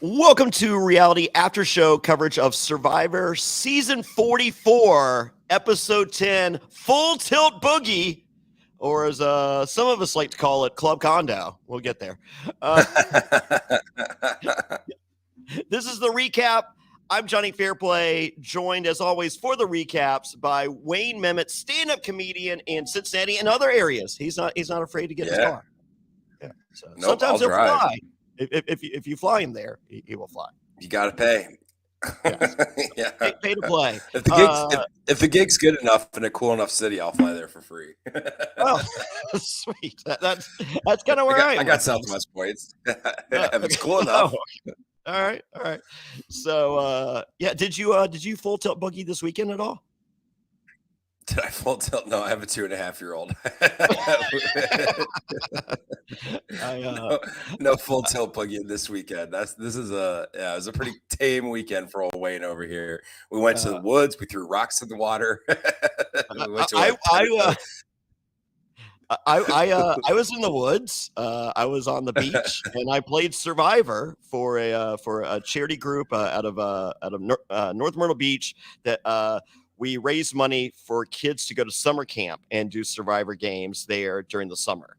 Welcome to reality after show coverage of Survivor season 44, episode 10, Full Tilt Boogie, or as some of us like to call it, Club Condo. We'll get there. This is the recap. I'm Jonny Fairplay, joined as always for the recaps by Wayne Memmott, stand-up comedian in Cincinnati and other areas. He's not afraid to get in his car. Yeah. So Nope, sometimes I'll he'll drive. fly. If you fly him there, he will fly. You got to pay. Yes. Yeah. Pay to play. If the gig's good enough in a cool enough city, I'll fly there for free. Oh, sweet. That's kind of where I am. I got Southwest points. If it's cool enough. Oh, all right. So, did you full tilt boogie this weekend at all? Did I full tilt? No, I have a 2.5-year-old. No full tilt boogie this weekend. It was a pretty tame weekend for old Wayne over here. We went to the woods. We threw rocks in the water. I was in the woods. I was on the beach, and I played Survivor for a charity group out of North Myrtle Beach that we raised money for kids to go to summer camp and do Survivor games there during the summer.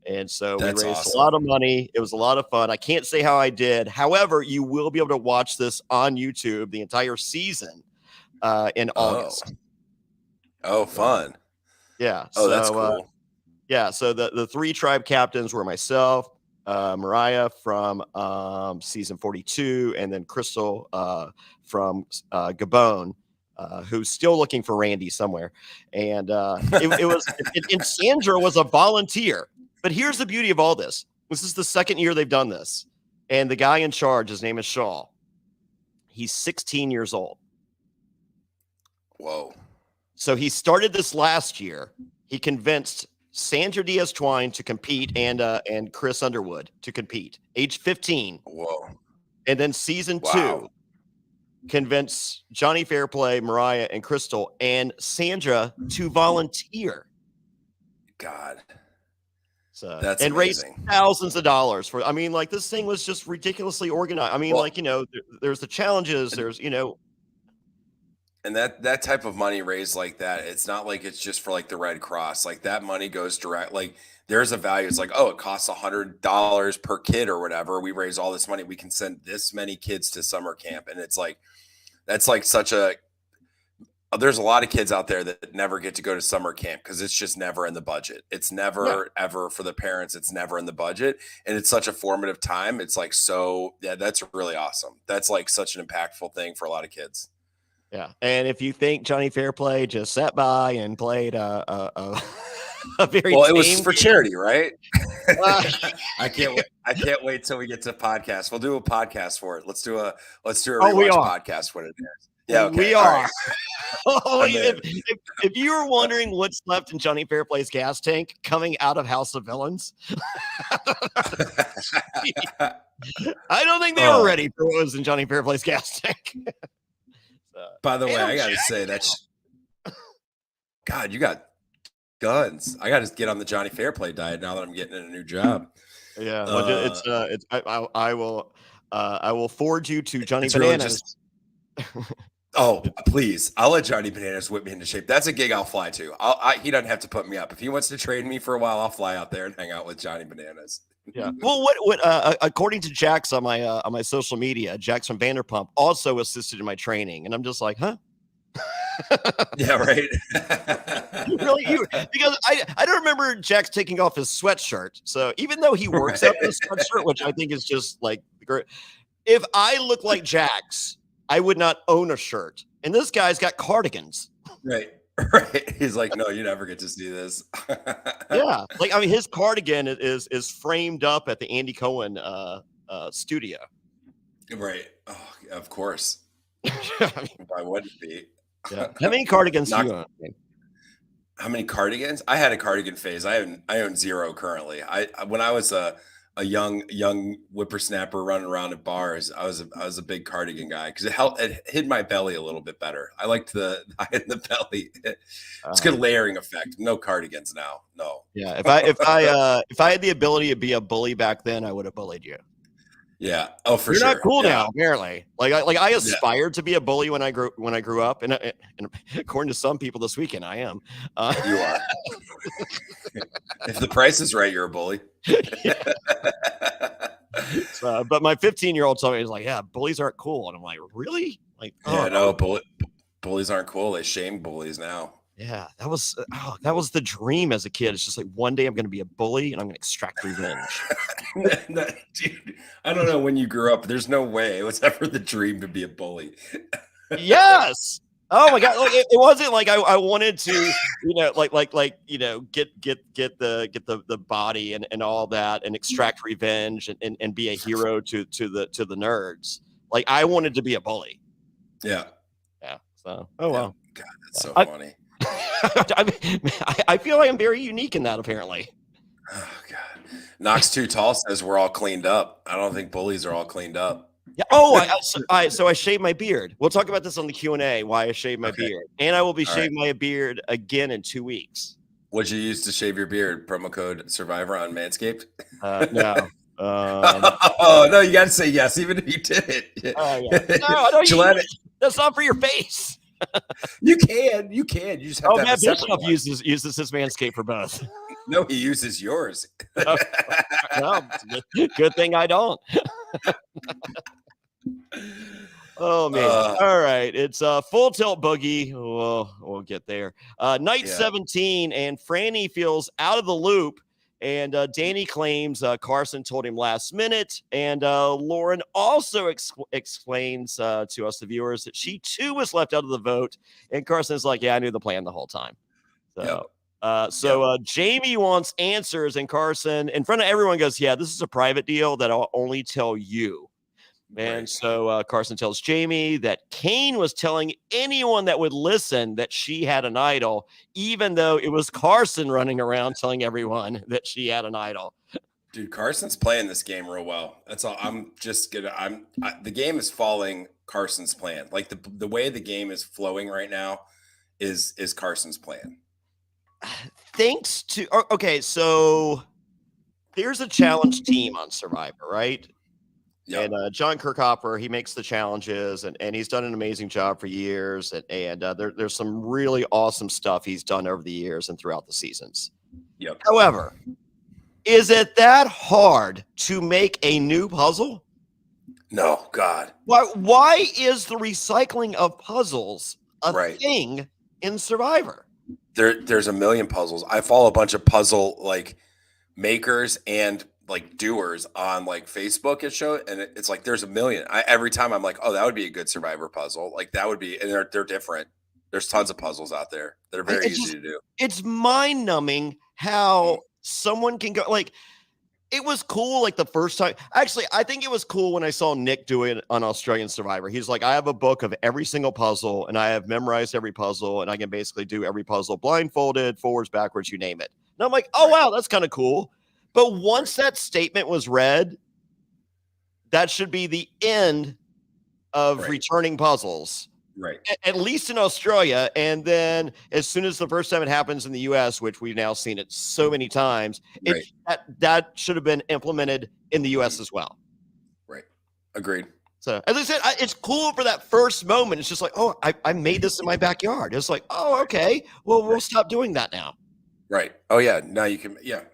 And so we raised awesome. A lot of money. It was a lot of fun. I can't say how I did. However, you will be able to watch this on YouTube, the entire season in August. Oh, fun. Yeah. Oh, that's cool. So the three tribe captains were myself, Mariah from season 42, and then Crystal from Gabon. Who's still looking for Randy somewhere. And and Sandra was a volunteer. But here's the beauty of all this. This is the second year they've done this. And the guy in charge, his name is Shaw. He's 16 years old. Whoa. So he started this last year. He convinced Sandra Diaz-Twine to compete and Chris Underwood to compete. Age 15. Whoa. And then season 2. Convince Jonny Fairplay, Mariah, and Crystal and Sandra to volunteer. God. So that's and amazing. Raise thousands of dollars for. I mean, like this thing was just ridiculously organized. I mean, there's the challenges. There's And that type of money raised like that, it's not like it's just for like the Red Cross. Like that money goes direct. Like there's a value. It's like, oh, it costs $100 per kid or whatever. We raise all this money. We can send this many kids to summer camp. And it's like, that's like there's a lot of kids out there that never get to go to summer camp because it's just never in the budget. It's never, ever for the parents. It's never in the budget. And it's such a formative time. It's like, that's really awesome. That's like such an impactful thing for a lot of kids. Yeah. And if you think Jonny Fairplay just sat by and played a very it was for charity, right? I can't wait till we get to podcast. We'll do a podcast for it. Let's do a rewatch podcast when it airs. Yeah, okay. We are. Right. If you were wondering what's left in Jonny Fairplay's gas tank coming out of House of Villains, I don't think they were ready for what was in Jonny Fairplay's gas tank. By the way, I got to say that God, you got guns. I got to get on the Jonny Fairplay diet now that I'm getting in a new job. Yeah, I will forward you to Johnny Bananas. Oh, please. I'll let Johnny Bananas whip me into shape. That's a gig I'll fly to. He doesn't have to put me up. If he wants to trade me for a while, I'll fly out there and hang out with Johnny Bananas. Yeah. Well, what according to Jax on my social media, Jax from Vanderpump also assisted in my training, and I'm just like, huh? Yeah, right. Really? Because I don't remember Jax taking off his sweatshirt. So even though he works out in his sweatshirt, which I think is just like great, if I look like Jax, I would not own a shirt. And this guy's got cardigans. Right. He's like, no, you never get to see this. Yeah. Like, I mean, his cardigan is framed up at the Andy Cohen studio. Right. Oh, of course. Why wouldn't it be? Yeah. How many cardigans do you own? How many cardigans? I had a cardigan phase. I own 0 currently. When I was a young whippersnapper running around at bars, I was a big cardigan guy because it hid my belly a little bit better. I liked the in the belly. It's good layering effect. No cardigans now. No. Yeah. If I had the ability to be a bully back then, I would have bullied you. Yeah. Oh, for You're sure. not cool Yeah. now, apparently. I aspired to be a bully when I grew up, and according to some people this weekend, I am. You are. If the price is right, you're a bully. So, but my 15-year-old told me, he's like, "Yeah, bullies aren't cool," and I'm like, "Really?" Like, Yeah, oh no, bullies aren't cool. They shame bullies now. yeah, that was the dream as a kid. It's just like one day I'm going to be a bully and I'm going to extract revenge. Dude, I don't know when you grew up. There's no way it was ever the dream to be a bully. Yes. Oh my God. Like, it wasn't like I wanted to, get the body and all that and extract revenge and be a hero to the nerds. Like I wanted to be a bully. Yeah. Yeah. So, oh well. God, that's so funny. I feel like I'm very unique in that, apparently. Oh God. Knox Too Tall says we're all cleaned up. I don't think bullies are all cleaned up. Yeah. Oh, so I shaved my beard. We'll talk about this on the Q&A, why I shaved my beard. And I will be shaving my beard again in 2 weeks. What'd you use to shave your beard? Promo code Survivor on Manscaped? No. Oh, no, you got to say yes, even if you did it. No, Gillette, that's not for your face. You can. You just have to have Matt Bischoff uses his Manscaped for both. No, he uses yours. No, good thing I don't. Oh man. All right. It's full tilt boogie. We'll get there. Night 17, and Franny feels out of the loop. And Danny claims Carson told him last minute. And Lauren also explains to us, the viewers, that she too was left out of the vote. And Carson's like, yeah, I knew the plan the whole time. So, Jamie wants answers, and Carson, in front of everyone, goes, yeah, this is a private deal that I'll only tell you. And so Carson tells Jamie that Kane was telling anyone that would listen that she had an idol, even though it was Carson running around telling everyone that she had an idol. Dude, Carson's playing this game real well. That's all. The game is following Carson's plan. Like the way the game is flowing right now is Carson's plan. Thanks to so there's a challenge team on Survivor, right? Yep. And John Kirkhopper, he makes the challenges, and he's done an amazing job for years. And there's some really awesome stuff he's done over the years and throughout the seasons. Yep. However, is it that hard to make a new puzzle? No, God. Why is the recycling of puzzles a thing in Survivor? There's a million puzzles. I follow a bunch of puzzle like makers and like doers on like Facebook and show, and it's like there's a million. Every time I'm like, oh, that would be a good Survivor puzzle. Like that would be, and they're different. There's tons of puzzles out there that are very easy to do. It's mind numbing how someone can go. Like it was cool like the first time. Actually, I think it was cool when I saw Nick do it on Australian Survivor. He's like, I have a book of every single puzzle, and I have memorized every puzzle, and I can basically do every puzzle blindfolded, forwards, backwards, you name it. And I'm like, oh wow, that's kind of cool. But once that statement was read, that should be the end of returning puzzles. Right. At least in Australia. And then as soon as the first time it happens in the US, which we've now seen it so many times, that should have been implemented in the US as well. Right. Agreed. So as I said, it's cool for that first moment. It's just like, oh, I made this in my backyard. It's like, oh, okay. Well, we'll stop doing that now. Right. Oh, yeah. Now you can. Yeah.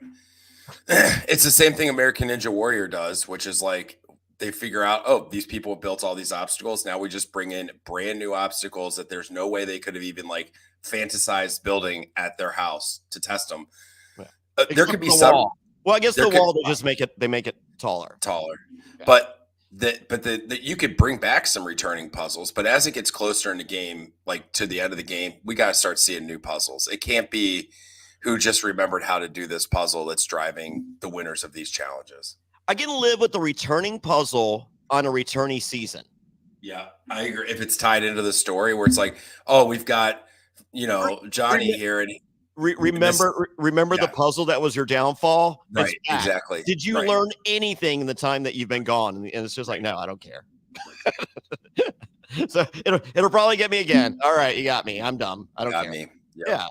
It's the same thing American Ninja Warrior does, which is like they figure out, oh, these people built all these obstacles. Now we just bring in brand new obstacles that there's no way they could have even like fantasized building at their house to test them. There could be some. Wall. Well, I guess the wall they make it taller. Yeah. But you could bring back some returning puzzles. But as it gets closer in the game, like to the end of the game, we got to start seeing new puzzles. It can't be who just remembered how to do this puzzle that's driving the winners of these challenges. I can live with the returning puzzle on a returnee season. Yeah, I agree. If it's tied into the story where it's like, oh, we've got, Johnny here. And remember the puzzle that was your downfall? Right, exactly. Did you learn anything in the time that you've been gone? And it's just like, no, I don't care. So it'll probably get me again. All right, you got me. I'm dumb. I don't care. Me. Yeah,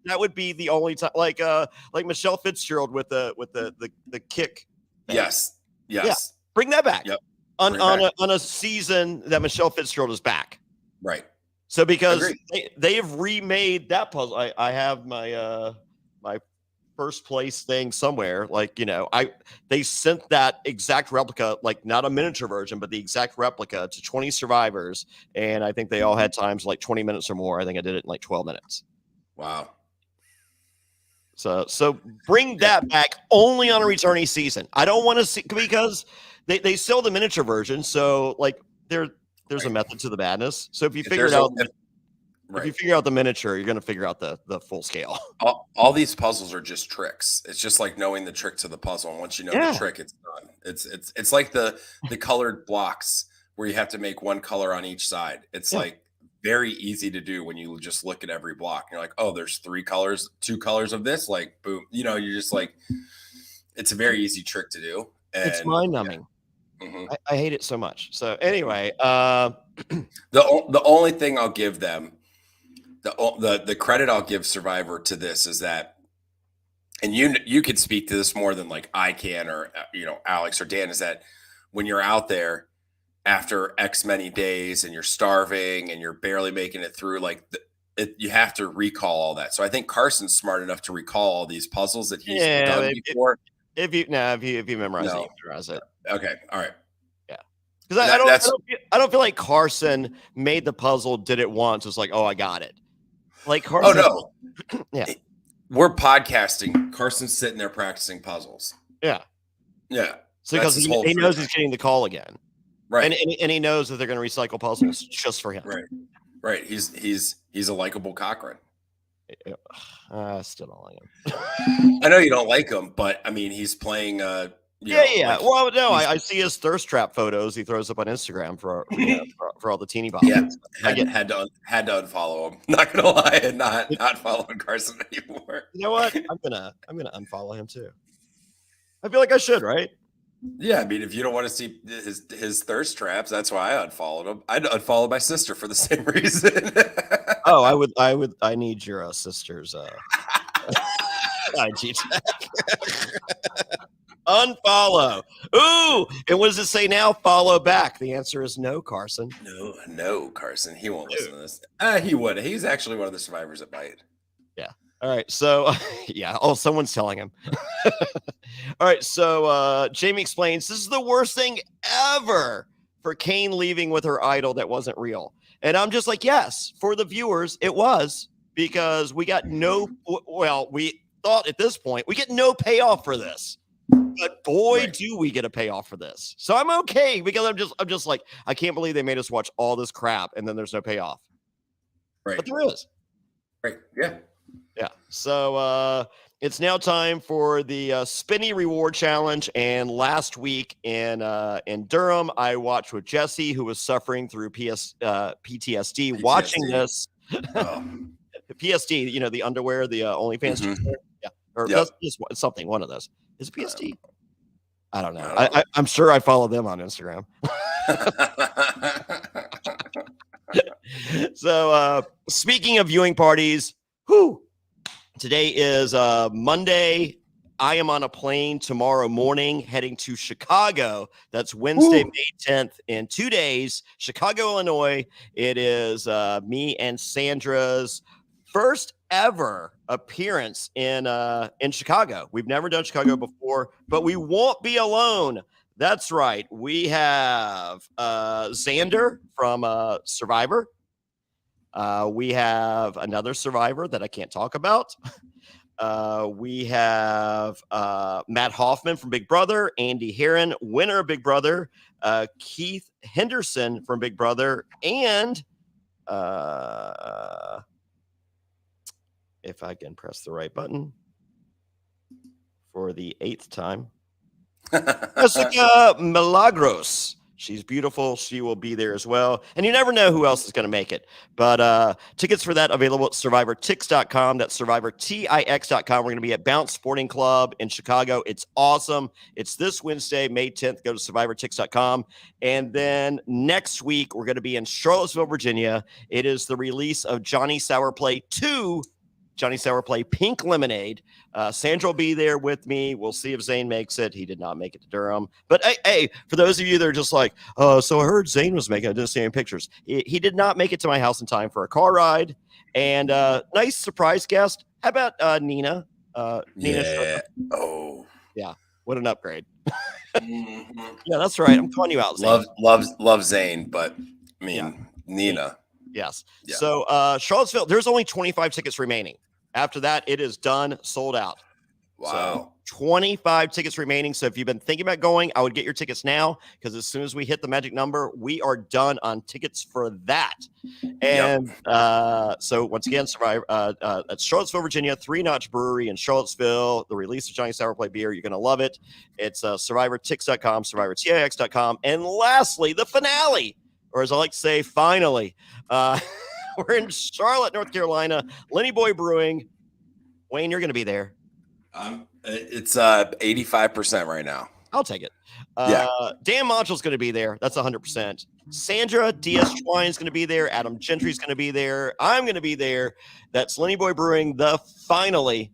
that would be the only time, like Michelle Fitzgerald with the kick. Yes. Yeah. Bring that back. Yep. On a season that Michelle Fitzgerald is back. Right. So because they have remade that puzzle. I have my my first place thing somewhere. Like, they sent that exact replica, like not a miniature version, but the exact replica to 20 survivors. And I think they all had times like 20 minutes or more. I think I did it in like 12 minutes. Wow. So bring that back only on a returning season. I don't want to see, because they sell the miniature version. So like there's a method to the madness. So if you figure it out, if you figure out the miniature, you're going to figure out the full scale. All these puzzles are just tricks. It's just like knowing the trick to the puzzle. And once you know the trick, it's done. It's like the colored blocks where you have to make one color on each side. It's like very easy to do when you just look at every block. You're like, oh, there's 3 colors, 2 colors of this. Like, boom. You're just like, it's a very easy trick to do. And it's mind numbing. Yeah. Mm-hmm. I hate it so much. So anyway, the only thing I'll give them, the credit I'll give Survivor to this is that, and you could speak to this more than like I can, or Alex or Dan, is that when you're out there after X many days and you're starving and you're barely making it through, like you have to recall all that. So I think Carson's smart enough to recall all these puzzles that he's done before. If you memorize it, you memorize it. Okay, all right. Yeah, because I don't feel like Carson made the puzzle, did it once. It's like, oh, I got it. Like Carson. Oh no. Yeah. We're podcasting. Carson's sitting there practicing puzzles. Yeah. Yeah. So because he knows he's getting the call again. Right. And he knows that they're going to recycle puzzles just for him. Right. Right. He's a likable Cochran. I still don't like him. I know you don't like him, but I mean, he's playing. Yeah. Well, no, I see his thirst trap photos he throws up on Instagram for all the teeny bops. Yeah, had to unfollow him. Not gonna lie, and not following Carson anymore. You know what? I'm gonna unfollow him too. I feel like I should, right? Yeah, I mean, if you don't want to see his thirst traps, that's why I unfollowed him. I'd unfollow my sister for the same reason. Oh, I need your sister's IG tag. Unfollow. Ooh, and what does it say now? Follow back. The answer is no, Carson. No, Carson. He won't listen to this. He would. He's actually one of the survivors that might. Yeah. All right. So, yeah. Oh, someone's telling him. All right. So, Jamie explains, this is the worst thing ever for Kane leaving with her idol that wasn't real. And I'm just like, yes, for the viewers, it was, because we got we thought at this point, we get no payoff for this. But boy, do we get a payoff for this. So I'm okay, because I'm just like, I can't believe they made us watch all this crap and then there's no payoff. Right. But there is. Right. Yeah. Yeah. So it's now time for the Spinny Reward Challenge. And last week in Durham, I watched with Jesse, who was suffering through PTSD. Watching this. PSD, the underwear, the OnlyFans. Mm-hmm. Yeah. Or that's just something, one of those. Is it PSD? I don't know. I'm sure I follow them on Instagram. So speaking of viewing parties, today is Monday. I am on a plane tomorrow morning heading to Chicago. That's Wednesday, May 10th, in 2 days. Chicago, Illinois. It is me and Sandra's first ever appearance in Chicago. We've never done Chicago before, but we won't be alone. That's right. We have Xander from Survivor. We have another Survivor that I can't talk about. We have Matt Hoffman from Big Brother, Andy Heron, winner of Big Brother, Keith Henderson from Big Brother, and if I can press the right button for the 8th time, Jessica Milagros. She's beautiful. She will be there as well. And you never know who else is going to make it. But tickets for that available at SurvivorTix.com. That's SurvivorTix.com. We're going to be at Bounce Sporting Club in Chicago. It's awesome. It's this Wednesday, May 10th. Go to SurvivorTix.com. And then next week, we're going to be in Charlottesville, Virginia. It is the release of Jonny Fairplay 2, Jonny Fairplay Pink Lemonade. Sandra will be there with me. We'll see if Zane makes it. He did not make it to Durham. But hey, for those of you that are just like, so I heard Zane was making it. I didn't see any pictures. He did not make it to my house in time for a car ride. And nice surprise guest. How about Nina? Yeah. Oh. Yeah. What an upgrade. Mm-hmm. Yeah, that's right. I'm calling you out, Zane. Love Zane, but I mean, Nina. Yes. Yeah. So Charlottesville, there's only 25 tickets remaining. After that, it is done, sold out. Wow. So 25 tickets remaining. So if you've been thinking about going, I would get your tickets now, because as soon as we hit the magic number, we are done on tickets for that. And so once again, Survivor, that's Charlottesville, Virginia, 3 Notch Brewery in Charlottesville. The release of Jonny Fairplay beer, you're going to love it. It's SurvivorTix.com, SurvivorTix.com. And lastly, the finale, or as I like to say, finally, we're in Charlotte, North Carolina, Lenny Boy Brewing. Wayne, you're going to be there. It's 85% right now. I'll take it. Yeah. Dan Montreal's going to be there. That's 100%. Sandra Diaz Twine's going to be there. Adam Gentry's going to be there. I'm going to be there. That's Lenny Boy Brewing, the finale.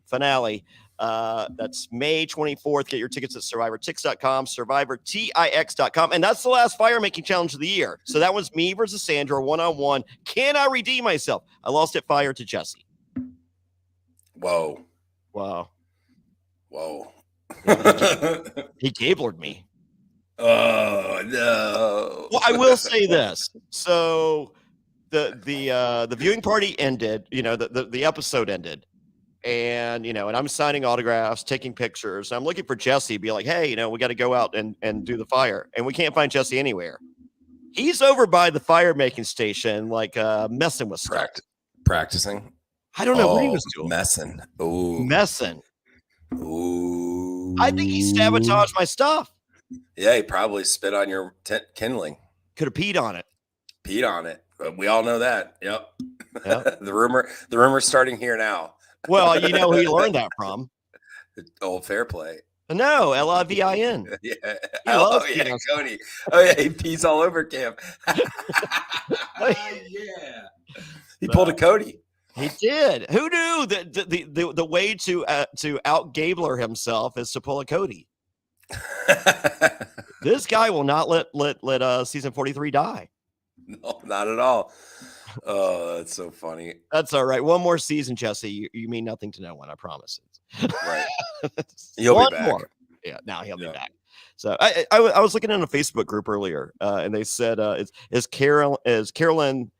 That's May 24th. Get your tickets at SurvivorTix.com, SurvivorTix.com. And that's the last fire making challenge of the year. So that was me versus Sandra, one-on-one. Can I redeem myself? I lost at fire to Jesse. Whoa. Wow. Whoa. He Gablered me. Oh no. Well, I will say this. So the viewing party ended, the episode ended. And and I'm signing autographs, taking pictures. I'm looking for Jesse, be like, hey, we got to go out and do the fire. And we can't find Jesse anywhere. He's over by the fire making station, like messing with stuff. Practicing. I don't know what he was doing. Messing. Ooh. Messing. Ooh. I think he sabotaged my stuff. Yeah, he probably spit on your kindling. Could have peed on it. We all know that. Yep. The rumor's starting here now. Well, who he learned that from? Old Fairplay. No, Livin. Yeah. Cody. Oh yeah, he pees all over Cam. Yeah. He pulled a Cody. He did. Who knew that the way to out Gabler himself is to pull a Cody? This guy will not let season 43 die. No, not at all. Oh, that's so funny. That's all right. One more season, Jesse. You mean nothing to no one. I promise. Right. He'll be back. More. Yeah, now he'll be back. So I was looking in a Facebook group earlier, and they said, "Is Carolyn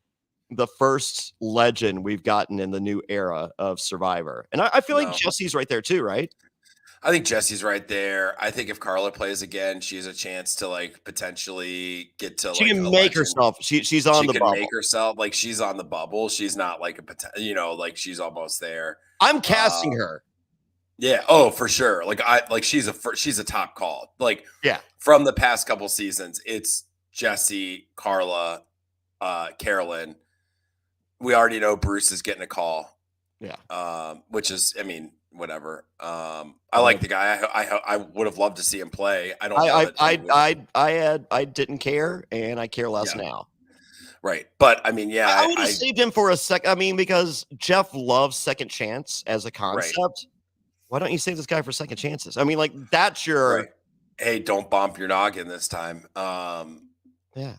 the first legend we've gotten in the new era of Survivor?" And I feel like Jesse's right there too, right? I think Jesse's right there. I think if Carla plays again, she has a chance to potentially get to. She can make herself. She's on the bubble. She can make herself she's on the bubble. She's not she's almost there. I'm casting her. Yeah. Oh, for sure. She's a top call. From the past couple seasons, it's Jesse, Carla, Carolyn. We already know Bruce is getting a call. Yeah. Which is, whatever. I like the guy. I would have loved to see him play. I don't. I didn't care, and I care less now. Right, but I would have saved him for a sec. Because Jeff loves second chance as a concept. Right. Why don't you save this guy for second chances? That's your. Right. Hey, don't bump your noggin this time. Yeah.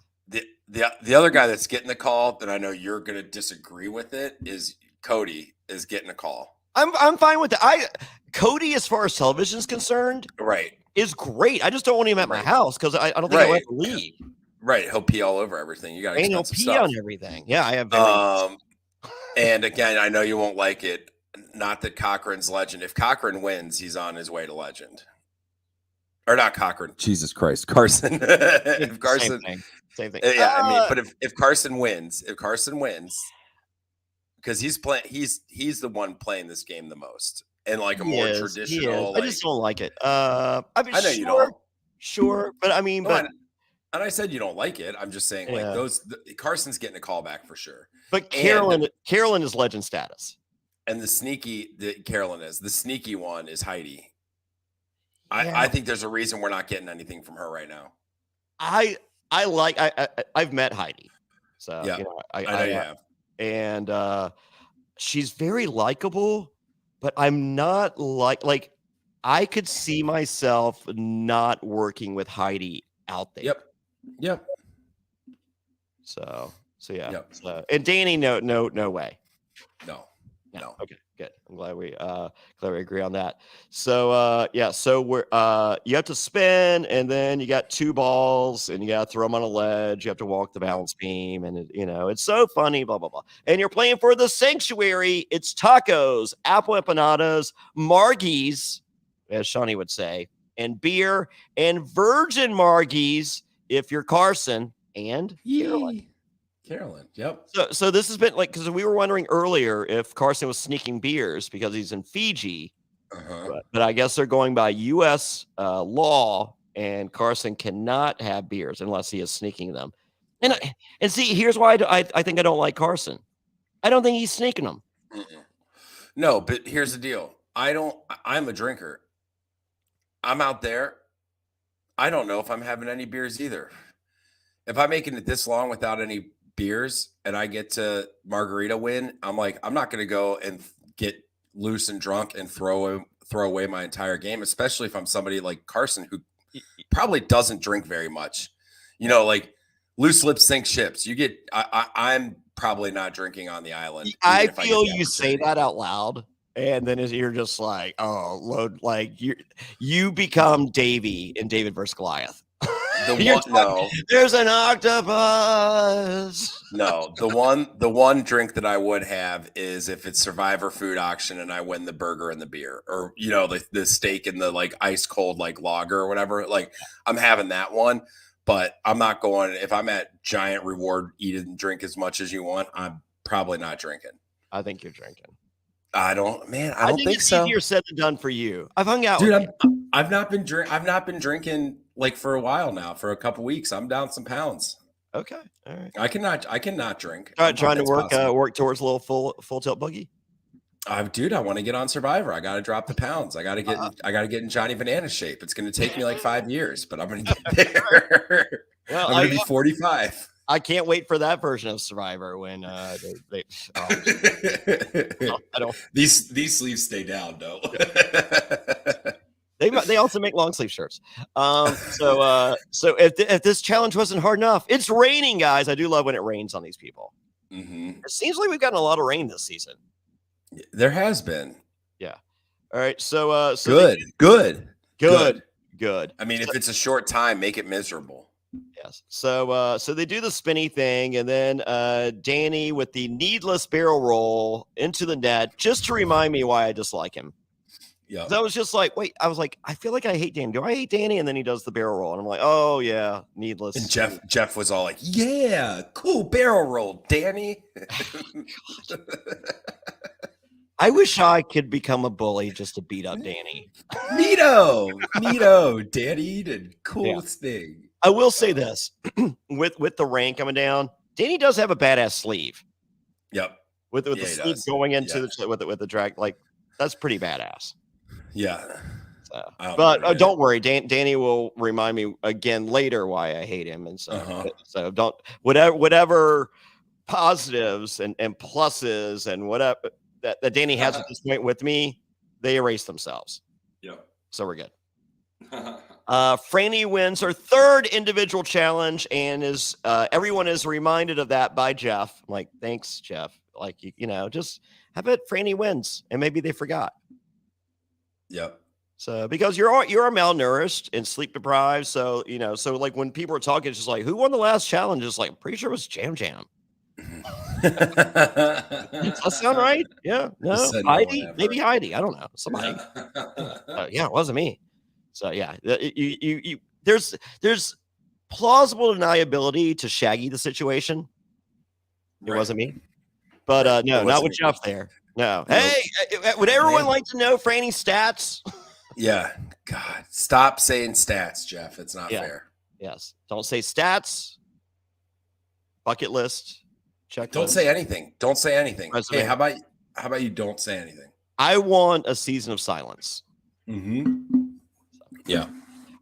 The other guy that's getting the call that I know you're going to disagree with it is Cody is getting a call. I'm fine with that. Cody, as far as television is concerned, right, is great. I just don't want him at my house because I don't think I'll ever leave. Right, he'll pee all over everything. You got he'll pee on everything. Yeah, I have. And again, I know you won't like it. Not that Cochran's legend. If Cochran wins, he's on his way to legend. Or not Cochran. Jesus Christ, Carson. If Carson, same thing. Yeah, but if Carson wins, because he's the one playing this game the most, and more traditional. I just don't like it. I know you don't. Sure, but and I said you don't like it. I'm just saying Carson's getting a call back for sure. But Carolyn is legend status, and the sneaky one is Heidi. I think there's a reason we're not getting anything from her right now. I've met Heidi, so yeah, I know you have. And she's very likable, but I'm not like I could see myself not working with Heidi out there. Yep. So yeah. Yep. So, and Danny, no way. No. Okay, good. I'm glad we agree on that. So yeah, so we're you have to spin, and then you got 2 balls, and you got to throw them on a ledge. You have to walk the balance beam, and it's so funny, blah blah blah. And you're playing for the sanctuary. It's tacos, apple empanadas, margies, as Shawnee would say, and beer, and virgin margies if you're Carson, and Carolyn. Yep. So this has been because we were wondering earlier if Carson was sneaking beers because he's in Fiji, but I guess they're going by U.S. Law, and Carson cannot have beers unless he is sneaking them. And see, here's why I think I don't like Carson. I don't think he's sneaking them. No, but here's the deal. I'm a drinker. I'm out there. I don't know if I'm having any beers either. If I'm making it this long without any beers and I get to margarita win, I'm like, I'm not going to go and get loose and drunk and throw away my entire game, especially if I'm somebody like Carson who probably doesn't drink very much. Like loose lips sink ships. I'm probably not drinking on the island. I feel you say that out loud, and then you're just like, oh, load, like you become Davy in David versus Goliath. There's an octopus. No, the one drink that I would have is if it's Survivor food auction and I win the burger and the beer, or the steak and the like ice cold like lager or whatever. Like I'm having that one, but I'm not going. If I'm at giant reward, eat and drink as much as you want, I'm probably not drinking. I think you're drinking. I don't think it's so. Easier said than done for you. I've hung out, dude. I've not been drinking like for a while now. For a couple weeks, I'm down some pounds. Okay, all right. I cannot drink. Trying to work towards a little full tilt boogie. Dude, I want to get on Survivor. I got to drop the pounds. I got to get in Johnny Banana shape. It's going to take me like 5 years, but I'm going to get there. Well, I'm going to be 45. I can't wait for that version of Survivor when I don't. These sleeves stay down, though. They also make long sleeve shirts. So if this challenge wasn't hard enough, it's raining, guys. I do love when it rains on these people. Mm-hmm. It seems like we've gotten a lot of rain this season. There has been. Yeah. All right. So good. I mean, if it's a short time, make it miserable. Yes. So they do the spinny thing, and then Danny with the needless barrel roll into the net, just to remind me why I dislike him. Yeah. I was just like, wait, I feel like I hate Danny. Do I hate Danny? And then he does the barrel roll, and I'm like, oh yeah, needless. And Jeff was all like, yeah, cool barrel roll, Danny. I wish I could become a bully just to beat up Danny. Neato, Danny did coolest thing. I will say this with the rain coming down, Danny does have a badass sleeve. Yep. With the sleeve going into with the drag, like that's pretty badass. Yeah. So, but don't worry, Danny will remind me again later why I hate him, and so don't whatever positives and pluses and whatever that Danny has at this point with me, they erase themselves. Yep. So we're good. Franny wins her third individual challenge, and everyone is reminded of that by Jeff. I'm like, thanks, Jeff. Like just have it. Franny wins, and maybe they forgot. Yep. So because you're malnourished and sleep deprived, so so like when people are talking, it's just like, who won the last challenge? It's like, I'm pretty sure it was Jam Jam. Does that sound right? Yeah. No. Heidi? Maybe Heidi. I don't know. Somebody. Yeah, it wasn't me. So yeah, there's plausible deniability to Shaggy the situation. It wasn't me. But no, not with Jeff there. No. Hey, would everyone like to know Franny's stats? Yeah. God, stop saying stats, Jeff. It's not fair. Yes. Don't say stats. Bucket list. Checklist. Don't say anything. Don't say anything. Resume. Hey, how about you don't say anything? I want a season of silence. Mm-hmm. Yeah.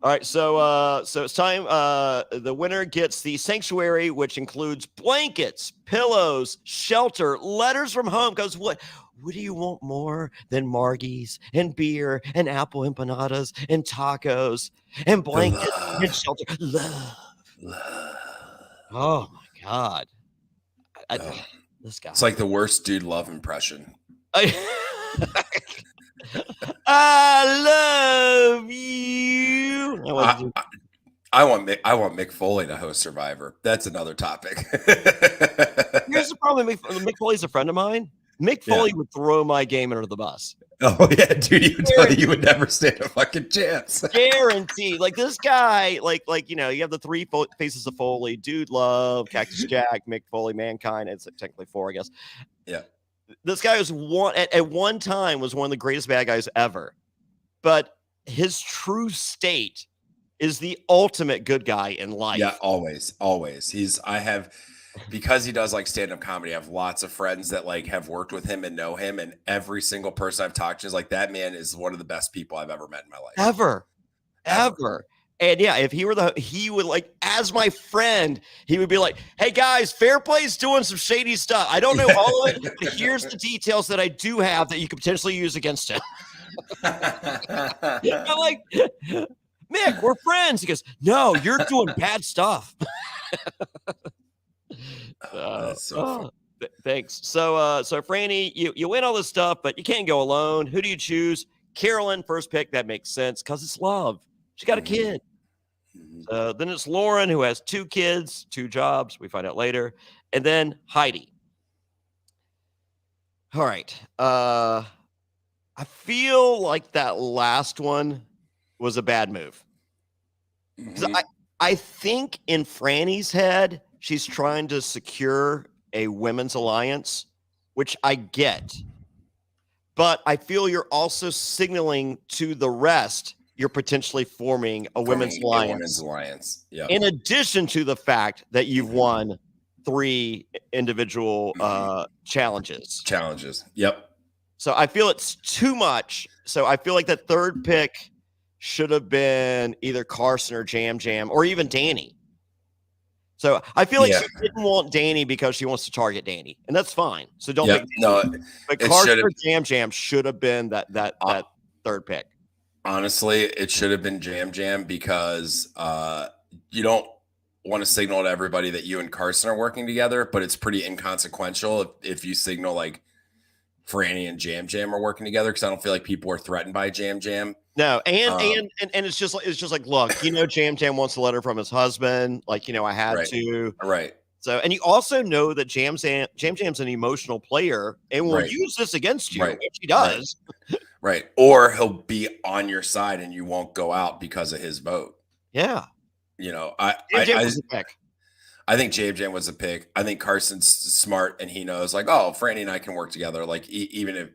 All right, so it's time. The winner gets the sanctuary, which includes blankets, pillows, shelter, letters from home. Because what do you want more than margies and beer and apple empanadas and tacos and blankets and shelter? Love. Oh my God. This guy. It's like the worst dude love impression. I love you. I want Mick Foley to host Survivor. That's another topic. Here's the problem. Mick Foley's a friend of mine. Mick Foley would throw my game under the bus. Oh yeah, dude, he would tell you would never stand a fucking chance. Guaranteed. Like this guy, like you have the three faces of Foley: Dude Love, Cactus Jack, Mick Foley, Mankind. It's technically four, I guess. Yeah. This guy was at one time was one of the greatest bad guys ever, but his true state is the ultimate good guy in life. Yeah, always. Because he does like stand-up comedy, I have lots of friends that like have worked with him and know him, and every single person I've talked to is like, that man is one of the best people I've ever met in my life. Ever. And yeah, if he were he would like, as my friend, he would be like, hey guys, Fairplay's doing some shady stuff. I don't know all of it, but here's the details that I do have that you could potentially use against him. I'm like, Mick, we're friends. He goes, no, you're doing bad stuff. That's so thanks. So Franny, you win all this stuff, but you can't go alone. Who do you choose? Carolyn, first pick. That makes sense because it's love. She got a kid. Then it's Lauren, who has 2 kids, 2 jobs. We find out later. And then Heidi. All right. I feel like that last one was a bad move. I think in Franny's head, she's trying to secure a women's alliance, which I get. But I feel you're also signaling to the rest you're potentially forming a women's alliance. Yeah. In addition to the fact that you've won 3 individual challenges. Yep. So I feel it's too much. So I feel like that third pick should have been either Carson or Jam Jam or even Danny. So I feel like she didn't want Danny because she wants to target Danny, and that's fine. So don't make but Carson or Jam Jam should have been that third pick. Honestly, it should have been Jam Jam because you don't want to signal to everybody that you and Carson are working together, but it's pretty inconsequential if you signal like Franny and Jam Jam are working together, because I don't feel like people are threatened by Jam Jam. No, and it's just like, look, Jam Jam wants a letter from his husband. Like, I had to. Right. So, and you also know that Jam Jam's an emotional player and will use this against you, which he does. Right. Or he'll be on your side and you won't go out because of his vote. Yeah. I think Jam Jam was a pick. I think Carson's smart and he knows like, oh, Franny and I can work together. Like, even if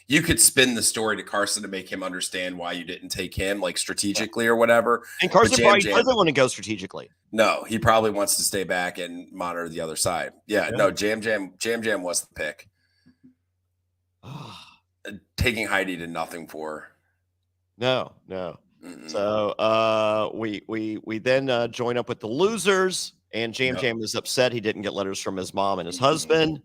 you could spin the story to Carson to make him understand why you didn't take him like strategically or whatever. And Carson probably doesn't want to go strategically. No, he probably wants to stay back and monitor the other side. Yeah. No, Jam Jam was the pick. Taking Heidi did nothing for her. No. Mm-hmm. So we then join up with the losers, and Jam Jam is upset he didn't get letters from his mom and his husband.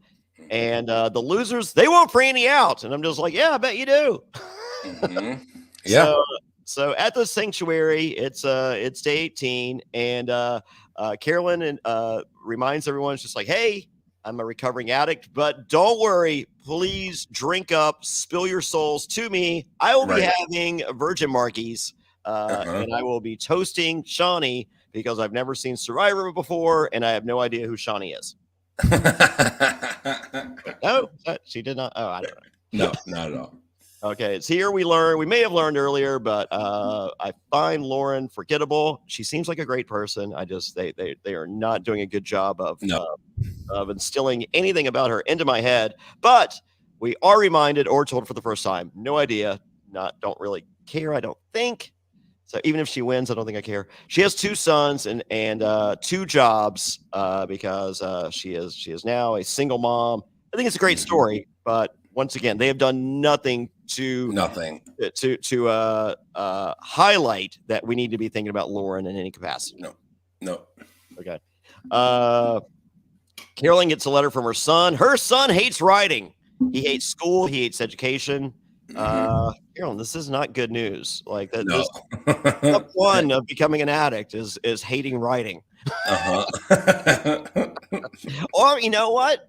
And the losers, they want Franny out, and I'm just like, yeah, I bet you do. Yeah. So at the sanctuary, it's day 18, and Carolyn reminds everyone, it's just like, hey, I'm a recovering addict, but don't worry. Please drink up, spill your souls to me. I will be having Virgin Margies, and I will be toasting Shawnee because I've never seen Survivor before, and I have no idea who Shawnee is. No, she did not. Oh, I don't know. No, not at all. Okay, it's here we may have learned earlier, but I find Lauren forgettable. She seems like a great person. They are not doing a good job of instilling anything about her into my head. But we are reminded or told for the first time, no idea, don't really care, I don't think. So even if she wins, I don't think I care. She has 2 sons and 2 jobs because she is now a single mom. I think it's a great story, but once again, they have done nothing to Nothing. to highlight that we need to be thinking about Lauren in any capacity. No. Okay. Carolyn gets a letter from her son. Her son hates writing. He hates school. He hates education. Carolyn, this is not good news. Like that. No. This step one of becoming an addict is hating writing. Or you know what?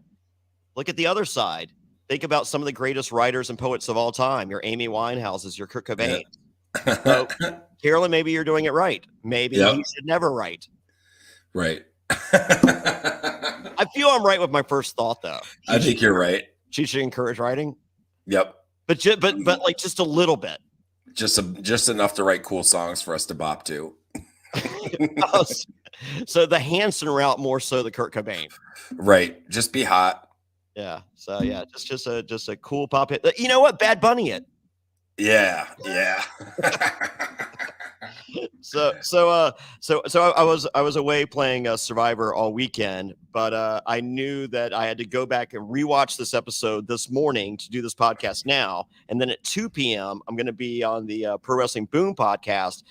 Look at the other side. Think about some of the greatest writers and poets of all time. Your Amy Winehouses, your Kurt Cobain. Yeah. So, Carolyn, maybe you're doing it right. Maybe he should never write. Right. I feel I'm right with my first thought, though. I think you're right. She should encourage writing. Yep. But like just a little bit. Just enough to write cool songs for us to bop to. So the Hanson route more so the Kurt Cobain. Right. Just be hot. Yeah. So yeah, just a cool pop hit. You know what? Bad Bunny it. Yeah. So I was away playing Survivor all weekend, but I knew that I had to go back and rewatch this episode this morning to do this podcast now. And then at 2 p.m., I'm going to be on the Pro Wrestling Boom podcast.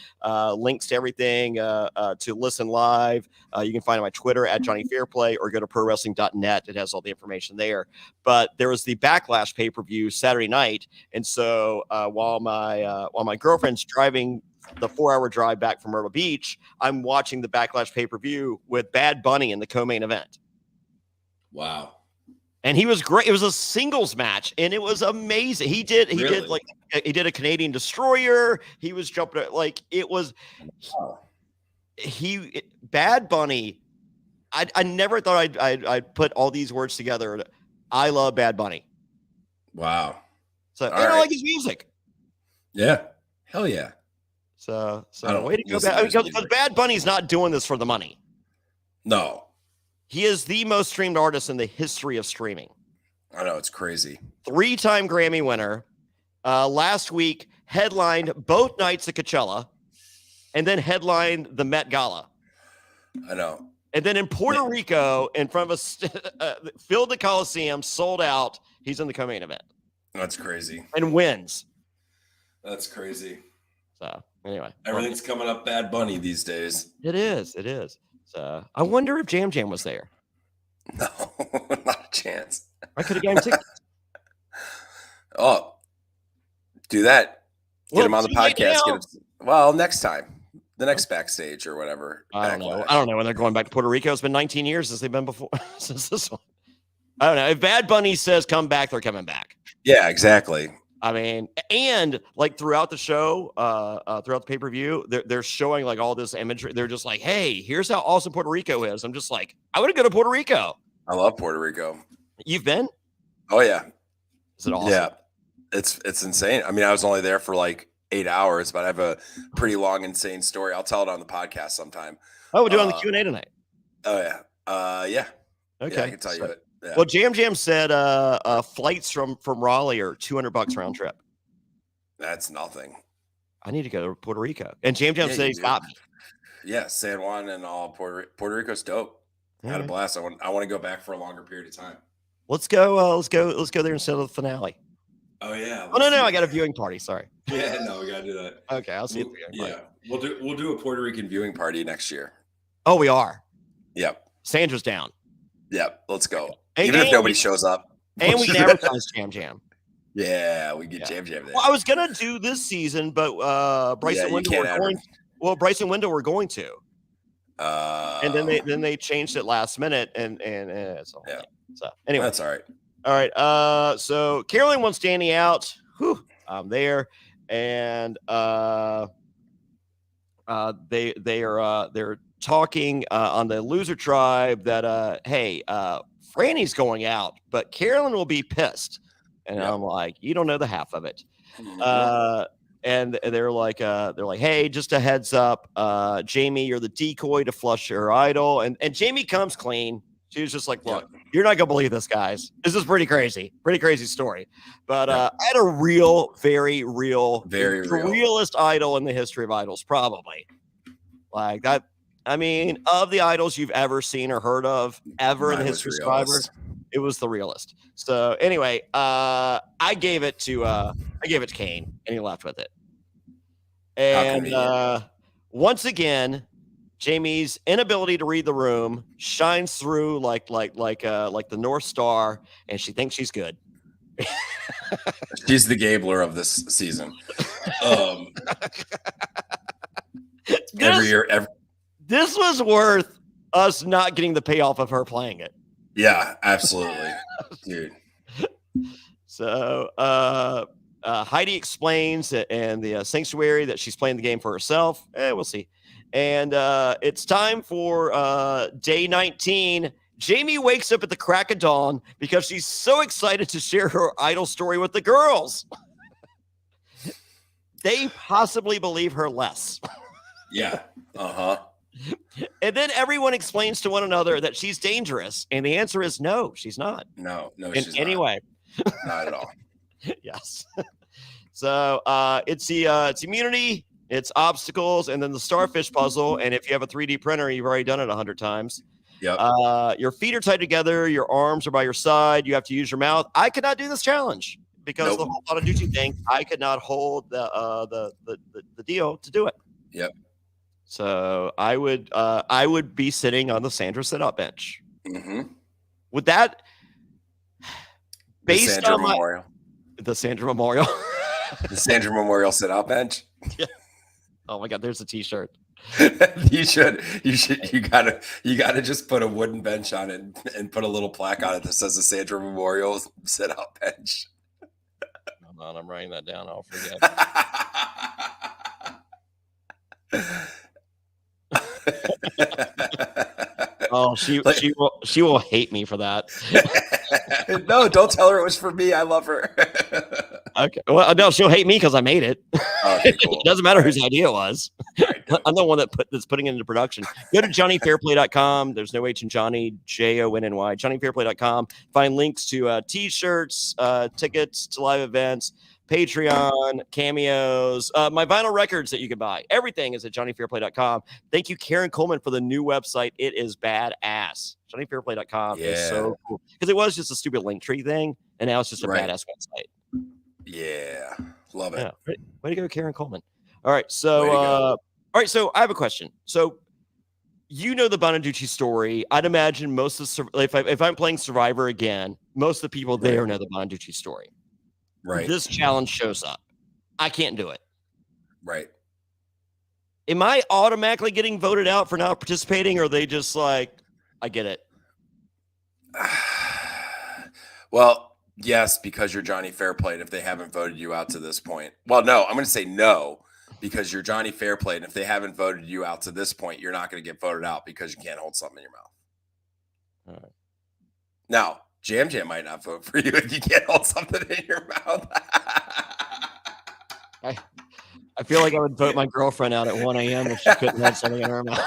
Links to everything to listen live. You can find on my Twitter at Jonny Fairplay or go to prowrestling.net. It has all the information there. But there was the Backlash pay-per-view Saturday night, and so while my girlfriend's driving the 4-hour drive back from Myrtle Beach, I'm watching the Backlash pay-per-view with Bad Bunny in the co-main event. Wow. And he was great. It was a singles match and it was amazing. He did a Canadian Destroyer. He was jumping like it was Bad Bunny. I never thought I'd put all these words together. I love Bad Bunny. Wow. So I don't like his music. Yeah. Hell yeah. So way to go, because Bad Bunny's not doing this for the money. No. He is the most streamed artist in the history of streaming. I know, it's crazy. 3-time Grammy winner. Last week, headlined both nights at Coachella, and then headlined the Met Gala. I know. And then in Puerto Rico, in front of filled the Coliseum, sold out. He's in the co-main event. That's crazy. And wins. That's crazy. So anyway, everything's coming up Bad Bunny these days. It is. So I wonder if Jam Jam was there. No, not a chance. I could have gotten tickets. Oh, do that. Get him on the podcast. Well, next time. The next backstage or whatever. I don't know when they're going back to Puerto Rico. It's been 19 years since they've been before. Since this one. I don't know. If Bad Bunny says come back, they're coming back. Yeah, exactly. I mean, and like throughout the show, throughout the pay-per-view, they're showing like all this imagery. They're just like, hey, here's how awesome Puerto Rico is. I'm just like, I want to go to Puerto Rico. I love Puerto Rico. You've been? Oh yeah. Is it awesome? Yeah. It's insane. I mean, I was only there for like 8 hours, but I have a pretty long, insane story. I'll tell it on the podcast sometime. Oh, we're doing the Q&A tonight. Oh yeah. Yeah. Okay. Yeah, I can tell you it. Yeah. Well, Jam Jam said flights from Raleigh are $200 round trip. That's nothing. I need to go to Puerto Rico. And Jam Jam said he's got me. Yeah, San Juan and all Puerto Rico's dope. I had a blast. I want to go back for a longer period of time. Let's go. Let's go there instead of the finale. Oh yeah. Oh no, I got a viewing party. Sorry. Yeah, no, we gotta do that. Okay, I'll see you. Yeah, we'll do a Puerto Rican viewing party next year. Oh, we are. Yep. Sandra's down. Yep. Let's go. And, even if nobody shows up. And we can advertise Jam Jam. Yeah, we get Jam Jam there. Well, I was gonna do this season, but Bryson Wendell were going. Well, Bryson Wendell were going to. And then they changed it last minute, and so yeah. So anyway, that's all right. All right. So Carolyn wants Danny out. Whew, I'm there, and they're talking on the loser tribe that hey, Franny's going out, but Carolyn will be pissed, and I'm like, you don't know the half of it. And they're like, hey, just a heads up, Jamie, you're the decoy to flush your idol, and Jamie comes clean. She was just like, look, you're not going to believe this, guys. This is pretty crazy story. But I had a very real, realest idol in the history of idols, probably. Like that. I mean, of the idols you've ever seen or heard of ever in the history of Survivor, It was the realist. So anyway, I gave it to Kane, and he left with it. And once again, Jamie's inability to read the room shines through like the North Star, and she thinks she's good. She's the Gabler of this season. Every year, this was worth us not getting the payoff of her playing it. Yeah, absolutely, dude. So Heidi explains that in the sanctuary that she's playing the game for herself. We'll see. And it's time for day 19. Jamie wakes up at the crack of dawn because she's so excited to share her idol story with the girls. They possibly believe her less. Yeah. Uh-huh. And then everyone explains to one another that she's dangerous. And the answer is no, she's not. No, she's anyway. Not at all. Yes. So it's immunity, it's obstacles, and then the starfish puzzle. And if you have a 3D printer, you've already done it 100 times. Yep. Your feet are tied together, your arms are by your side, you have to use your mouth. I could not do this challenge because the whole Bonaducci thing, I could not hold the deal to do it. Yep. So I would be sitting on the Sandra sit-up bench. Mm-hmm. Would that based on Memorial. The Sandra Memorial. The Sandra Memorial sit-out bench. Yeah. Oh my God, there's a t-shirt. You gotta just put a wooden bench on it and put a little plaque on it that says the Sandra Memorial sit-out bench. Hold on, I'm writing that down. I'll forget. Oh, she will hate me for that. No, don't tell her it was for me. I love her. Okay. Well, no, she'll hate me because I made it. Okay, cool. It doesn't matter whose idea it was. I'm the one that's putting it into production. Go to JonnyFairplay.com. There's no H in Johnny, JONNY. JonnyFairplay.com. Find links to t-shirts, tickets to live events, Patreon, cameos, my vinyl records that you can buy. Everything is at JonnyFairplay.com. Thank you, Karen Coleman, for the new website. It is badass. JonnyFairplay.com is so cool. Because it was just a stupid link tree thing, and now it's just a badass website. Yeah. Love it. Yeah. Way to go, Karen Coleman. All right. So so I have a question. So you know the Bonaducci story. I'd imagine most of if I'm playing Survivor again, most of the people there know the Bonaducci story. Right. This challenge shows up. I can't do it. Right. Am I automatically getting voted out for not participating, or are they just like, I get it? Well, yes, because you're Jonny Fairplay, and if they haven't voted you out to this point. Well, no, I'm going to say no, because you're Jonny Fairplay, and if they haven't voted you out to this point, you're not going to get voted out because you can't hold something in your mouth. All right. Now, Jam might not vote for you if you can't hold something in your mouth. I feel like I would vote my girlfriend out at 1 a.m. if she couldn't have something in her mouth.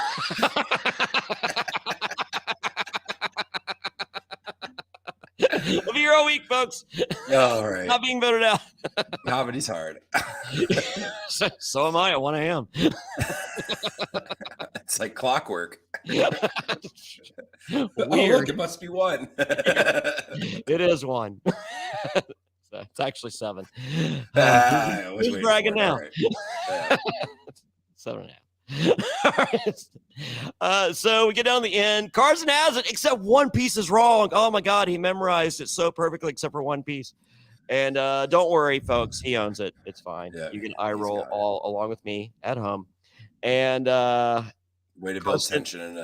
We'll be here all week, folks. All right. Not being voted out. Comedy's hard. So am I at 1 a.m. It's like clockwork. Weird. Oh, look, it must be 1. It is 1. So it's actually 7. Who's bragging now? Right. Yeah. 7.5. All right. So we get down to the end. Carson has it, except one piece is wrong. Oh my God, he memorized it so perfectly, except for one piece. And don't worry, folks, he owns it. It's fine. Yeah, you can eye roll all along with me at home. And way to build tension in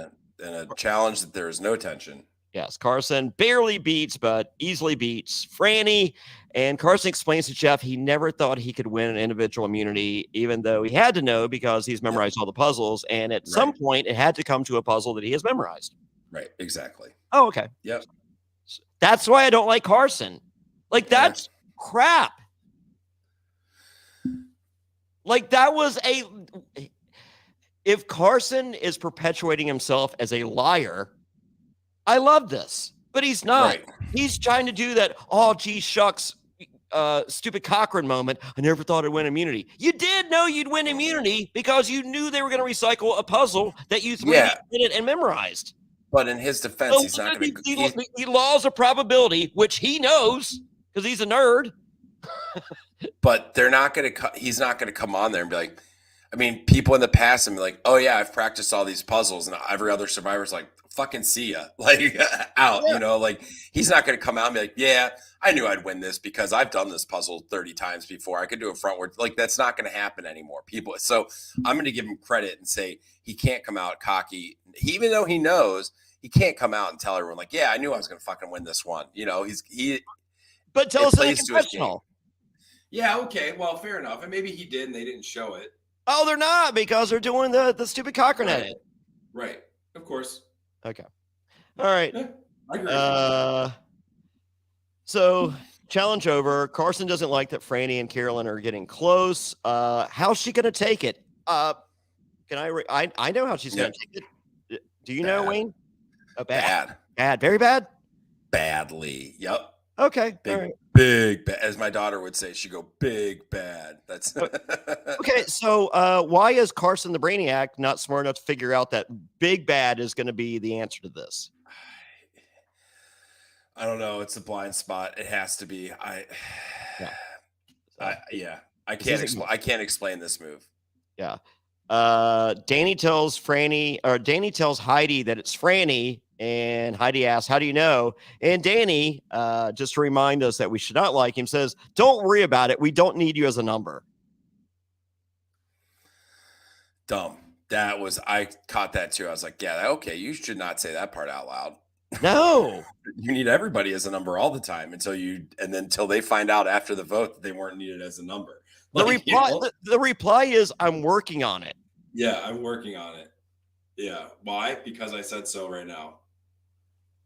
a challenge that there is no tension. Yes, Carson barely beats, but easily beats Franny. And Carson explains to Jeff he never thought he could win an individual immunity, even though he had to know because he's memorized all the puzzles. And at some point, it had to come to a puzzle that he has memorized. Right, exactly. Oh, okay. Yep. That's why I don't like Carson. Like, that's crap. Like, that was if Carson is perpetuating himself as a liar, I love this, but he's not. Right. He's trying to do that. Oh, gee, shucks, stupid Cochran moment. I never thought I'd win immunity. You did know you'd win immunity because you knew they were going to recycle a puzzle that you 3D printed and memorized. But in his defense, he's not going to. The laws of probability, which he knows because he's a nerd. But they're not going to. He's not going to come on there and be like. I mean, people in the past and be like, "Oh yeah, I've practiced all these puzzles," and every other survivor's like, "Fucking see ya," like out. Yeah. You know, like he's not going to come out and be like, "Yeah, I knew I'd win this because I've done this puzzle 30 times before. I could do it frontward." Like that's not going to happen anymore. People. So I'm going to give him credit and say he can't come out cocky, even though he knows. He can't come out and tell everyone like, "Yeah, I knew I was going to fucking win this one." You know, But tell us in a confessional. Yeah, okay. Well, fair enough. And maybe he did and they didn't show it. Oh, they're not because they're doing the stupid Cochrane edit. Right. Of course. Okay. All right. Yeah, I agree. So challenge over. Carson doesn't like that Franny and Carolyn are getting close. How's she going to take it? Can I know how she's going to take it. Do you know, Wayne? Bad. Very bad? Badly. Yep. Okay. Big bad. As my daughter would say, she'd go big bad. That's okay. So why is Carson the Brainiac not smart enough to figure out that big bad is going to be the answer to this? I don't know. It's a blind spot. It has to be. I can't explain this move. Yeah. Danny tells Heidi that it's Franny, and Heidi asks, "How do you know?" And Danny, just to remind us that we should not like him, says, "Don't worry about it. We don't need you as a number." Dumb. I caught that too. I was like, yeah, okay, you should not say that part out loud. No. You need everybody as a number all the time until they find out after the vote that they weren't needed as a number. The reply is, "I'm working on it." Yeah, I'm working on it. Yeah. Why? Because I said so right now.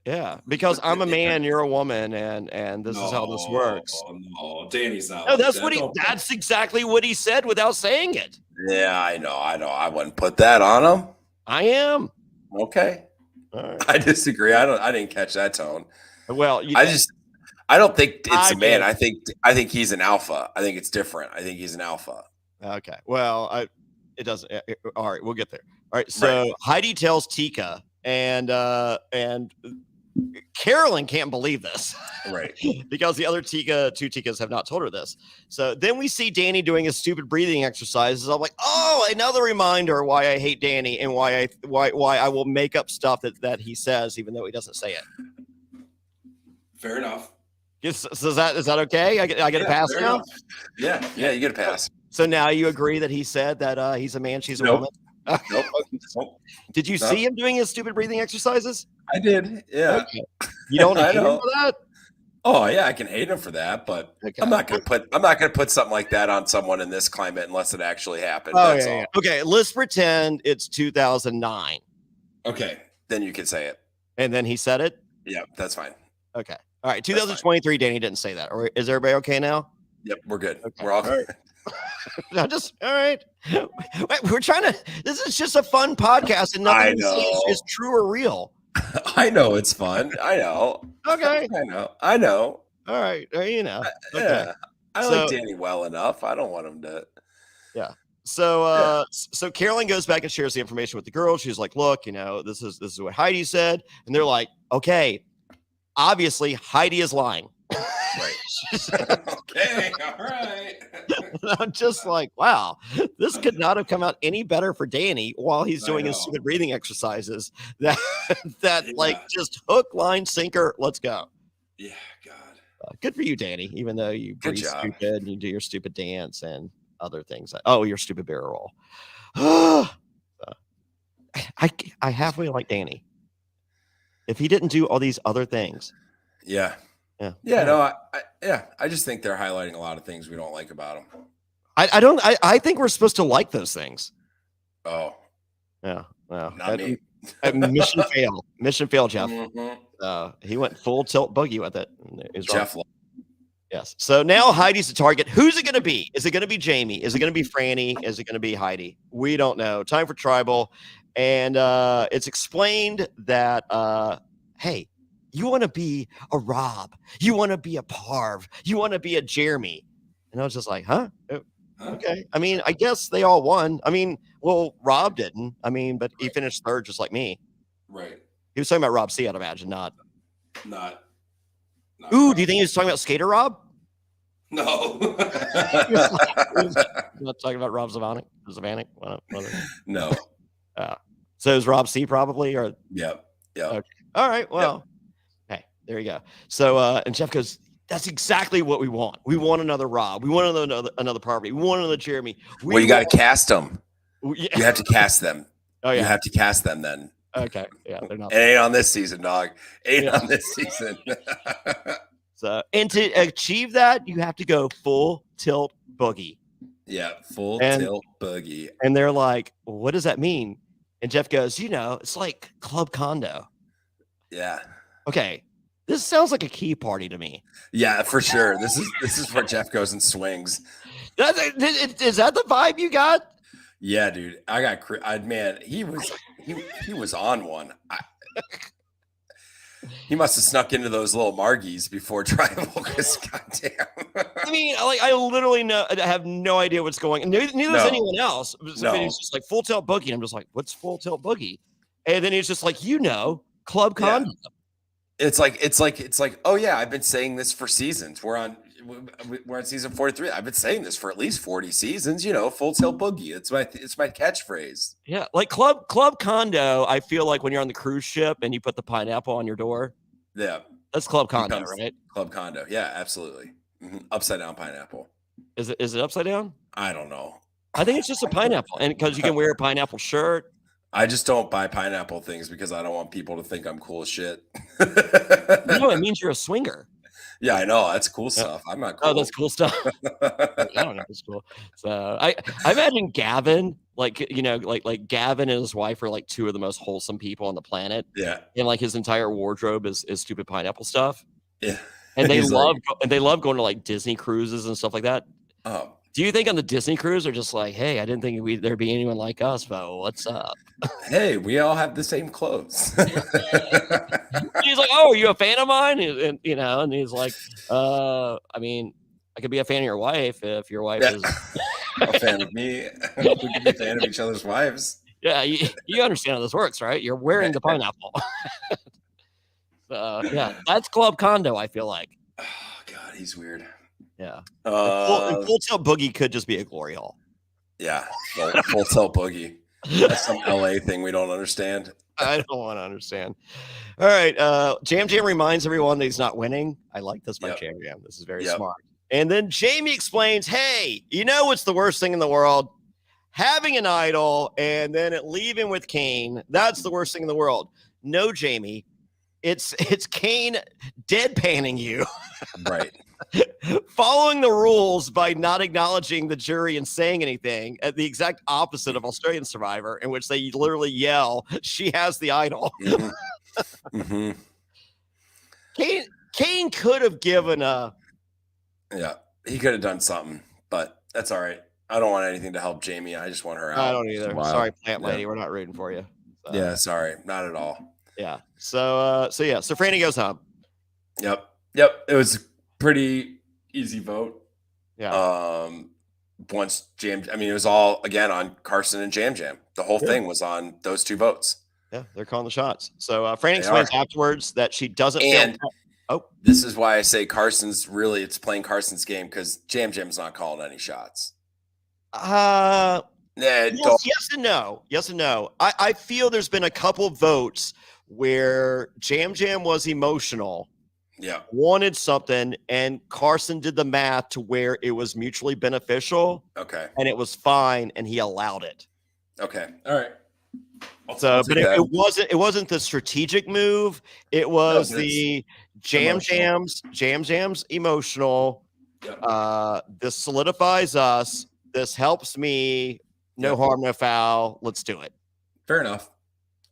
Yeah, because I'm a man, you're a woman, and this is how this works. No, Danny's not. No, that's exactly what he said without saying it. Yeah, I know. I wouldn't put that on him. I am. Okay. All right. I disagree. I didn't catch that tone. Well, I don't think it's a man. I think he's an alpha. I think it's different. I think he's an alpha. Okay. Well, it doesn't. All right, we'll get there. All right. So Heidi tells Tika, and Carolyn can't believe this, right? Because the other two Tikas have not told her this. So then we see Danny doing his stupid breathing exercises. I'm like, oh, another reminder why I hate Danny and why I will make up stuff that he says even though he doesn't say it. Fair enough. So is that okay? I get a pass now. Yeah, you get a pass. So now you agree that he said that he's a man, she's a woman. Nope. Did you see him doing his stupid breathing exercises? I did. Yeah. Okay. You don't hate him for that? Oh yeah, I can hate him for that, but I'm not gonna put something like that on someone in this climate unless it actually happened. Oh, That's all. Yeah. Okay, let's pretend it's 2009. Okay, then you can say it. And then he said it? Yeah, that's fine. Okay. All right, 2023, Danny didn't say that. Or is everybody okay now? Yep, we're good. Okay. We're all good. All right. We're trying to. This is just a fun podcast, and nothing is true or real. I know it's fun. I know. Okay. I know. All right. You know. Okay. Yeah. I like Danny well enough. I don't want him to. Yeah. So so Carolyn goes back and shares the information with the girls. She's like, "Look, this is what Heidi said," and they're like, "Okay, obviously Heidi is lying." Right. Okay. All right. I'm just like, wow, this could not have come out any better for Danny while he's doing his stupid breathing exercises. Like just hook, line, sinker. Let's go. Yeah. God. Good for you, Danny. Even though you breathe stupid and you do your stupid dance and other things. Your stupid barrel roll. I halfway like Danny. If he didn't do all these other things. Yeah. I just think they're highlighting a lot of things we don't like about him. I think we're supposed to like those things. Oh. Yeah. Well, not me. Mission fail, Jeff. Mm-hmm. He went full tilt boogie with it. Jeff. Yes. So now Heidi's the target. Who's it going to be? Is it going to be Jamie? Is it going to be Franny? Is it going to be Heidi? We don't know. Time for tribal. And it's explained that, hey, you want to be a Rob. You want to be a Parv. You want to be a Jeremy. And I was just like, huh? Okay. I mean, I guess they all won. I mean, well, Rob didn't. I mean, but he finished third just like me. Right. He was talking about Rob C, I'd imagine, not. Ooh, do you think he was talking about Skater Rob? No. He was not talking about Rob Zavanek? No. So it was Rob C probably? Or Yep. Okay. All right. Well, hey, there you go. So, and Jeff goes, that's exactly what we want. We want another Rob. We want another Parvati. We want another Jeremy. Well, you got to cast them. Yeah. You have to cast them. Oh, yeah. You have to cast them then. Okay. Yeah. They're not. It ain't on this season, dog. On this season. So, and to achieve that, you have to go full tilt boogie. Yeah. Tilt boogie. And they're like, well, what does that mean? And Jeff goes, it's like Club Condo. Yeah. Okay. This sounds like a key party to me. Yeah, for sure. This is where Jeff goes and swings. Is that the vibe you got? Yeah, dude. Man, he was on one. He must have snuck into those little margies before tribal. Because goddamn. I mean, I literally have no idea what's going on. Neither does anyone else. So he's just like full tilt boogie. And I'm just like, what's full tilt boogie? And then he's just like, Club Condo. It's like, oh yeah, I've been saying this for seasons. We're on season 43. I've been saying this for at least 40 seasons. Full tilt boogie. It's my catchphrase. Yeah, like Club Condo. I feel like when you're on the cruise ship and you put the pineapple on your door. Yeah, that's Club Condo, right? Club Condo. Yeah, absolutely. Upside down pineapple. Is it upside down? I don't know. I think it's just a pineapple, and because you can wear a pineapple shirt. I just don't buy pineapple things because I don't want people to think I'm cool as shit. No, it means you're a swinger. Yeah, I know. That's cool stuff. I'm not cool. Oh, that's cool stuff. I don't know. It's cool. So I imagine Gavin, like Gavin and his wife are like two of the most wholesome people on the planet. Yeah. And like his entire wardrobe is stupid pineapple stuff. Yeah. And they love going to like Disney cruises and stuff like that. Oh. Do you think on the Disney cruise they're just like, hey, I didn't think there'd be anyone like us, but what's up? Hey, we all have the same clothes. He's like, oh, are you a fan of mine? And he's like, I mean, I could be a fan of your wife if your wife is a fan of me. We could be a fan of each other's wives. Yeah, you understand how this works, right? You're wearing the pineapple. Yeah, that's Club Condo, I feel like. Oh, God, he's weird. Yeah. Full Tilt Boogie could just be a glory hole. Yeah, Full Tilt Boogie. That's some LA thing we don't understand. I don't want to understand. All right. Jam Jam reminds everyone that he's not winning. I like this by Jam Jam. This is very smart. And then Jamie explains, hey, what's the worst thing in the world? Having an idol and then leaving with Kane. That's the worst thing in the world. No, Jamie. It's Kane deadpanning you. Right. Following the rules by not acknowledging the jury and saying anything, at the exact opposite of Australian Survivor, in which they literally yell, she has the idol. Mm-hmm. Mm-hmm. Kane could have given a... Yeah, he could have done something, but that's all right. I don't want anything to help Jamie. I just want her out. I don't either. Sorry, plant lady. We're not rooting for you. So. Yeah, sorry. Not at all. Yeah. So Franny goes home. Yep. It was pretty easy vote. Yeah. Once it was all again on Carson and Jam Jam. The whole thing was on those two votes. Yeah, they're calling the shots. So Franny explains afterwards that she doesn't feel. Oh, this is why I say it's playing Carson's game because Jam Jam's not calling any shots. Yes and no. Yes and no. I feel there's been a couple votes where Jam Jam was emotional. Yeah. Wanted something, and Carson did the math to where it was mutually beneficial. Okay. And it was fine, and he allowed it. Okay. All right. It wasn't the strategic move. It was the Jam Jam's emotional. Yep. This solidifies us. This helps me. No harm, no foul. Let's do it. Fair enough.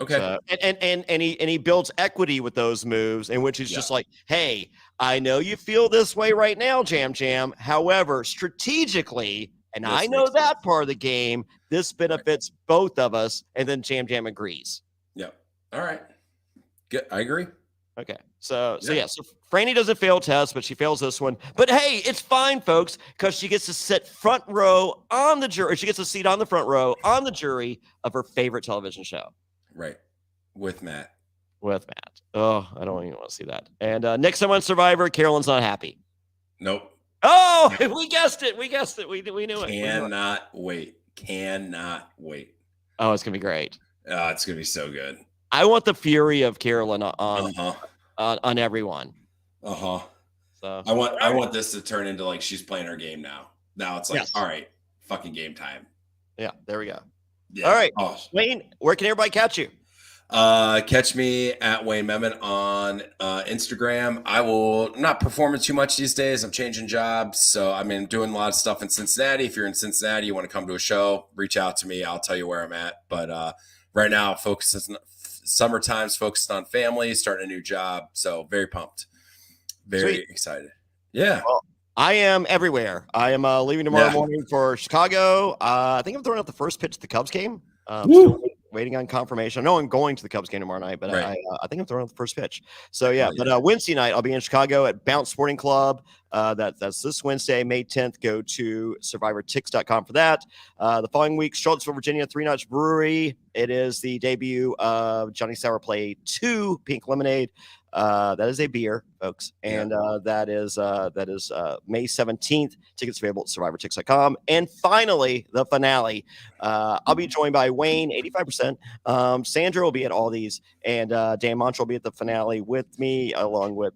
Okay. And he builds equity with those moves, in which he's just like, hey, I know you feel this way right now, Jam Jam. However, strategically, and I know that part of the game, this benefits both of us. And then Jam Jam agrees. Yeah. All right. Good. I agree. Okay. So Franny doesn't fail tests, but she fails this one. But hey, it's fine, folks, because she gets to sit front row on the jury. She gets a seat on the front row on the jury of her favorite television show. Right. With Matt. with Matt. Oh, I don't even want to see that. And next time on Survivor, Carolyn's not happy. Nope. Oh, we guessed it. We knew it. Cannot wait. Oh, it's going to be great. It's going to be so good. I want the fury of Carolyn on everyone. So I want this to turn into like she's playing her game now. Now it's like, all right, fucking game time. Yeah, there we go. Yeah. All right, Wayne, where can everybody catch you? Catch me at Wayne Memmott on Instagram. I will not performing too much these days. I'm changing jobs, so I'm doing a lot of stuff in Cincinnati. If you're in Cincinnati, you want to come to a show, reach out to me. I'll tell you where I'm at. But right now, summertime's focused on family, starting a new job. So very pumped, very excited. Yeah. Well, I am everywhere. I am leaving tomorrow morning for Chicago. I think I'm throwing out the first pitch of the Cubs game. Still waiting on confirmation. I know I'm going to the Cubs game tomorrow night, but I think I'm throwing out the first pitch. So but Wednesday night I'll be in Chicago at Bounce Sporting Club. That's this Wednesday, May 10th. Go to survivortix.com for that. The following week, Charlottesville, Virginia, 3 Notch Brewery. It is the debut of Jonny Fairplay 2 Pink Lemonade. That is a beer, folks, and that is May 17th. Tickets available at survivortix.com. And finally, the finale. I'll be joined by Wayne, 85%. Sandra will be at all these, and Dan Montre will be at the finale with me, along with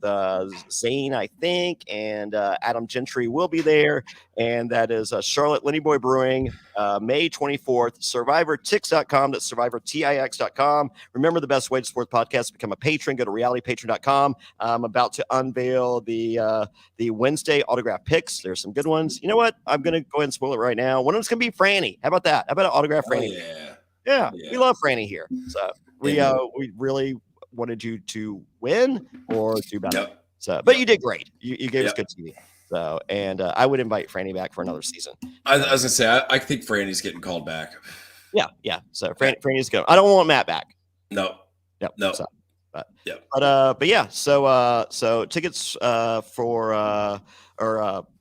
Zane, I think, and Adam Gentry will be there. And that is Charlotte Lenny Boy Brewing, May 24th. Survivortix.com. That's survivortix.com. Remember, the best way to support the podcast is become a patron. Go to realitypatron.com. I'm about to unveil the Wednesday autograph picks. There's some good ones. You know what? I'm going to go ahead and spoil it right now. One of them's going to be Franny. How about that? How about an autograph Franny? Yeah, we love Franny here. So we really wanted you to win or do better. So, but you did great. You gave us good TV. So, and I would invite Franny back for another season. I was gonna say, I think Franny's getting called back. Yeah. So Franny's good. I don't want Matt back. No. So, but yeah. So tickets for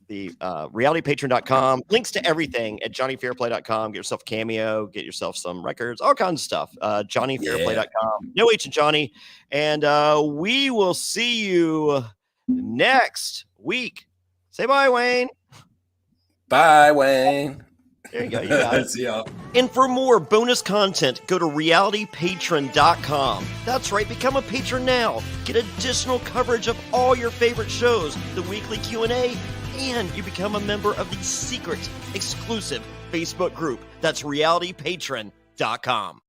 the realitypatron.com, links to everything at johnnyfairplay.com. Get yourself a cameo, get yourself some records, all kinds of stuff. johnnyfairplay.com. No H in Johnny. And we will see you next week. Say bye, Wayne. Bye, Wayne. There you go. You got it. See y'all. And for more bonus content, go to realitypatron.com. That's right. Become a patron now. Get additional coverage of all your favorite shows, the weekly Q&A, and you become a member of the secret, exclusive Facebook group. That's realitypatron.com.